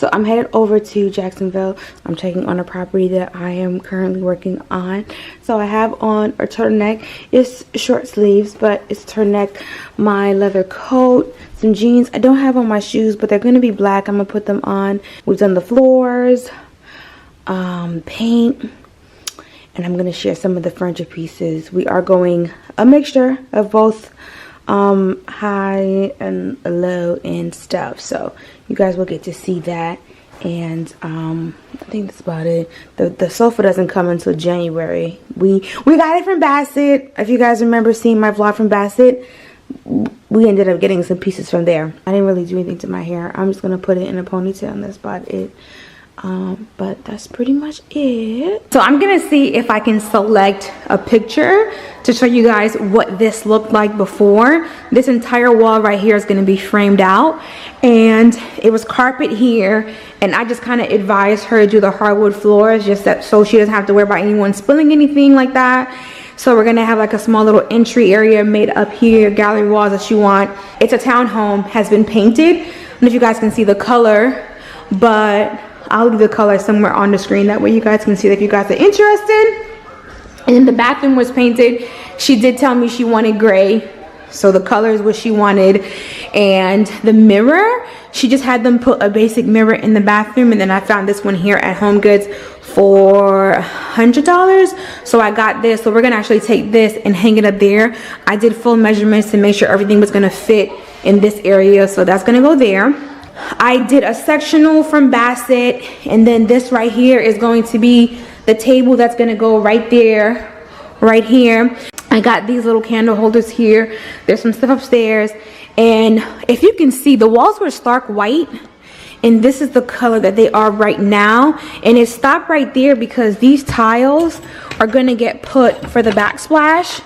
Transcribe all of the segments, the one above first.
So I'm headed over to Jacksonville. I'm checking on a property that I am currently working on. So I have on a turtleneck. It's short sleeves, but it's turtleneck. My leather coat, some jeans. I don't have on my shoes, but they're going to be black. I'm going to put them on. We've done the floors, paint, and I'm going to share some of the furniture pieces. We are going a mixture of both high and low end stuff, so you guys will get to see that. And I think that's about it. The sofa doesn't come until January. We got it from Bassett. If you guys remember seeing my vlog from Bassett, we ended up getting some pieces from there. I didn't really do anything to my hair. I'm just gonna put it in a ponytail, and that's about it. But that's pretty much it. So I'm gonna see if I can select a picture to show you guys what this looked like before. This entire wall right here is gonna be framed out, and it was carpet here, and I just kind of advised her to do the hardwood floors, just that so she doesn't have to worry about anyone spilling anything like that. So we're gonna have like a small little entry area made up here, gallery walls that you want. It's a townhome, has been painted. I don't know if you guys can see the color, but I'll leave the color somewhere on the screen. That way you guys can see it if you guys are interested. And then the bathroom was painted. She did tell me she wanted gray, so the color is what she wanted. And the mirror, she just had them put a basic mirror in the bathroom, and then I found this one here at Home Goods for $100. So I got this. So we're gonna actually take this and hang it up there. I did full measurements to make sure everything was gonna fit in this area, so that's gonna go there. I did a sectional from Bassett, and then this right here is going to be the table that's going to go right there, right here. I got these little candle holders here. There's some stuff upstairs, and if you can see, the walls were stark white, and this is the color that they are right now. And it stopped right there because these tiles are going to get put for the backsplash,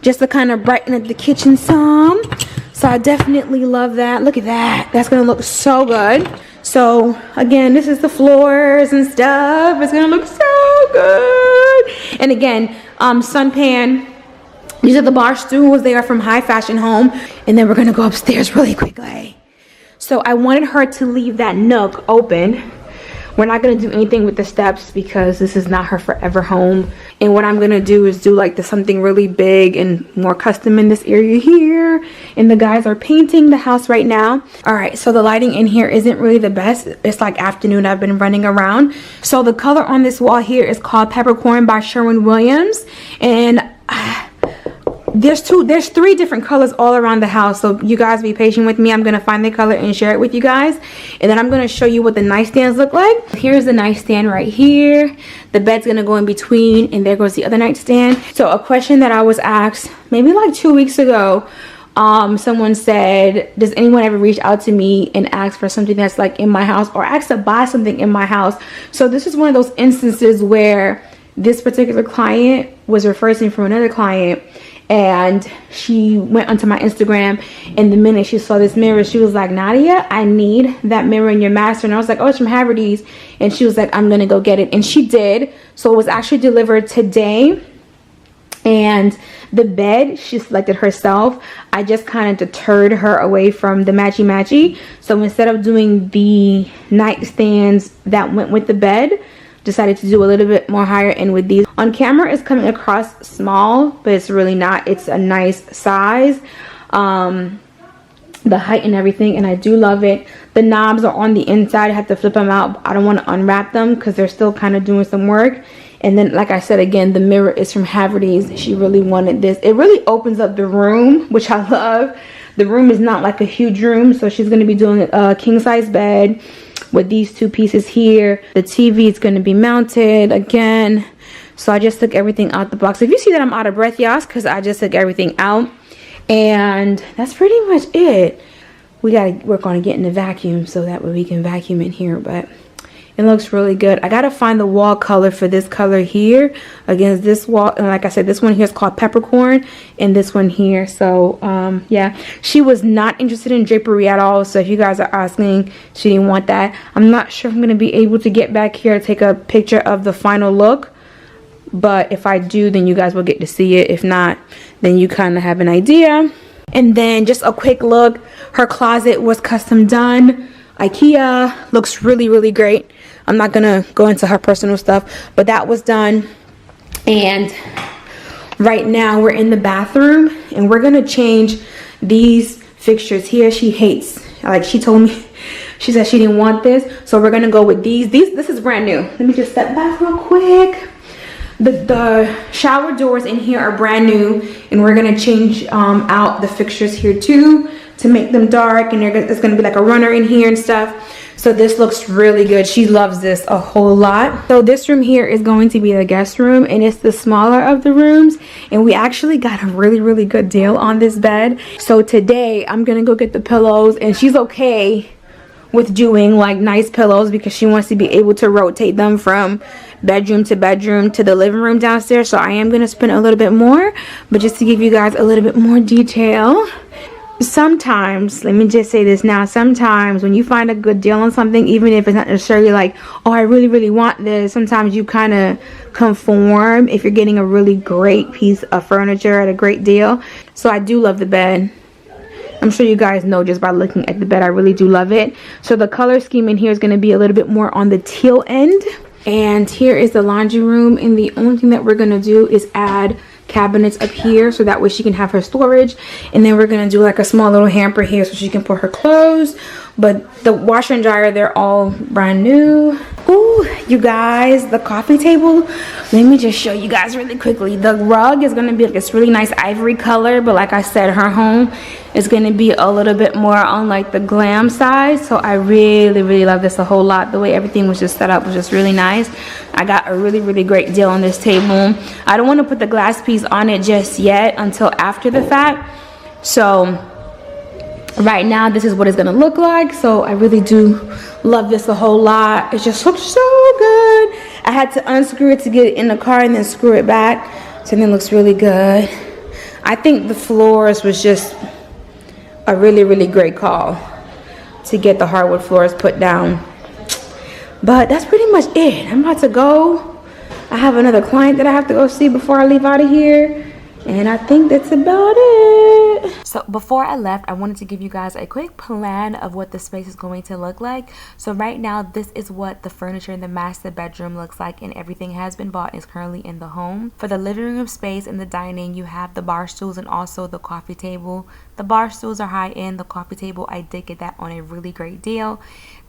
just to kind of brighten up the kitchen some. So I definitely love that. Look at that. That's going to look so good. So again, this is the floors and stuff. It's going to look so good. And again, sunpan. These are the bar stools. They are from High Fashion Home. And then we're going to go upstairs really quickly. So I wanted her to leave that nook open. We're not going to do anything with the steps because this is not her forever home. And what I'm going to do is do like something really big and more custom in this area here. And the guys are painting the house right now. All right, so the lighting in here isn't really the best. It's like afternoon. I've been running around. So the color on this wall here is called Peppercorn by Sherwin-Williams. And there's three different colors all around the house, so you guys be patient with me. I'm gonna find the color and share it with you guys, and then I'm gonna show you what the nightstands look like. Here's the nightstand right here. The bed's gonna go in between, and there goes the other nightstand. So a question that I was asked maybe like 2 weeks ago, someone said, does anyone ever reach out to me and ask for something that's like in my house, or ask to buy something in my house? So this is one of those instances where this particular client was referred to me from another client, and she went onto my Instagram, and the minute she saw this mirror, she was like, Nadia, I need that mirror in your master. And I was like, oh, it's from Haverty's. And she was like, I'm gonna go get it. And she did. So it was actually delivered today. And the bed she selected herself. I just kind of deterred her away from the matchy. So instead of doing the nightstands that went with the bed, decided to do a little bit more higher end with these. On camera it's coming across small, but it's really not. It's a nice size, the height and everything, and I do love it. The knobs are on the inside. I have to flip them out. I don't want to unwrap them because they're still kind of doing some work. And then, like I said, again, the mirror is from Haverty's. She really wanted this. It really opens up the room, which I love. The room is not like a huge room, so she's going to be doing a king size bed with these two pieces here. The TV is going to be mounted again. So I just took everything out the box. If you see that I'm out of breath, y'all, because I just took everything out. And that's pretty much it. We got to work on getting the vacuum so that way we can vacuum in here. But it looks really good. I got to find the wall color for this color here against this wall. And like I said, this one here is called Peppercorn, and this one here. So yeah, she was not interested in drapery at all. So if you guys are asking, she didn't want that. I'm not sure if I'm going to be able to get back here to take a picture of the final look. But if I do, then you guys will get to see it. If not, then you kind of have an idea. And then just a quick look. Her closet was custom done. IKEA. Looks really, really great. I'm not gonna go into her personal stuff, but that was done. And right now we're in the bathroom and we're gonna change these fixtures here. She hates, like she told me, she said she didn't want this, so we're gonna go with these. This is brand new. Let me just step back real quick. The shower doors in here are brand new, and we're gonna change out the fixtures here too to make them dark, and there's gonna be like a runner in here and stuff. So this looks really good. She loves this a whole lot. So this room here is going to be the guest room, and it's the smaller of the rooms, and we actually got a really, really good deal on this bed. So today I'm gonna go get the pillows, and she's okay with doing like nice pillows because she wants to be able to rotate them from bedroom to bedroom to the living room downstairs. So I am going to spend a little bit more, but just to give you guys a little bit more detail. Sometimes, let me just say this now, sometimes when you find a good deal on something, even if it's not necessarily like, oh, I really, really want this, sometimes you kind of conform if you're getting a really great piece of furniture at a great deal. So I do love the bed. I'm sure you guys know just by looking at the bed, I really do love it. So the color scheme in here is going to be a little bit more on the teal end. And here is the laundry room, and the only thing that we're going to do is add cabinets up here so that way she can have her storage. And then we're going to do like a small little hamper here so she can put her clothes. But the washer and dryer, they're all brand new. Ooh, you guys, the coffee table, let me just show you guys really quickly. The rug is going to be like this really nice ivory color, but like I said, her home is going to be a little bit more on like the glam side. So I really, really love this a whole lot. The way everything was just set up was just really nice. I got a really, really great deal on this table. I don't want to put the glass piece on it just yet until after the fact. So right now this is what it's gonna look like. So I really do love this a whole lot. It just looks so good. I had to unscrew it to get it in the car and then screw it back, so then it looks really good. I think the floors was just a really, really great call to get the hardwood floors put down. But that's pretty much it. I'm about to go. I have another client that I have to go see before I leave out of here. And I think that's about it. So before I left, I wanted to give you guys a quick plan of what the space is going to look like. So right now, this is what the furniture in the master bedroom looks like, and everything has been bought and is currently in the home. For the living room space and the dining, you have the bar stools and also the coffee table. The bar stools are high end. The coffee table, I did get that on a really great deal.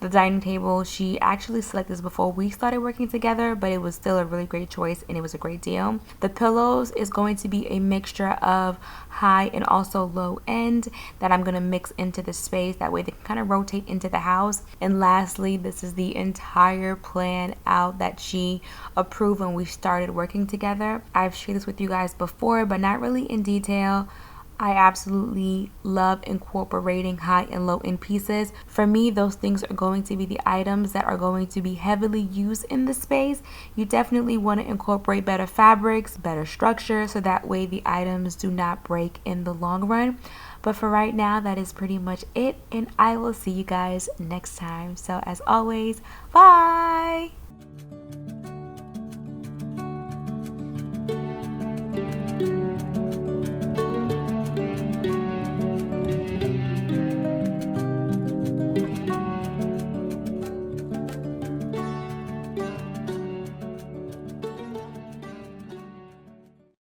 The dining table, she actually selected this before we started working together, but it was still a really great choice and it was a great deal. The pillows is going to be a mixture of high and also low end that I'm going to mix into the space. That way they can kind of rotate into the house. And lastly, this is the entire plan out that she approved when we started working together. I've shared this with you guys before, but not really in detail. I absolutely love incorporating high and low end pieces. For me, those things are going to be the items that are going to be heavily used in the space. You definitely want to incorporate better fabrics, better structure, so that way the items do not break in the long run. But for right now, that is pretty much it, and I will see you guys next time. So as always, bye!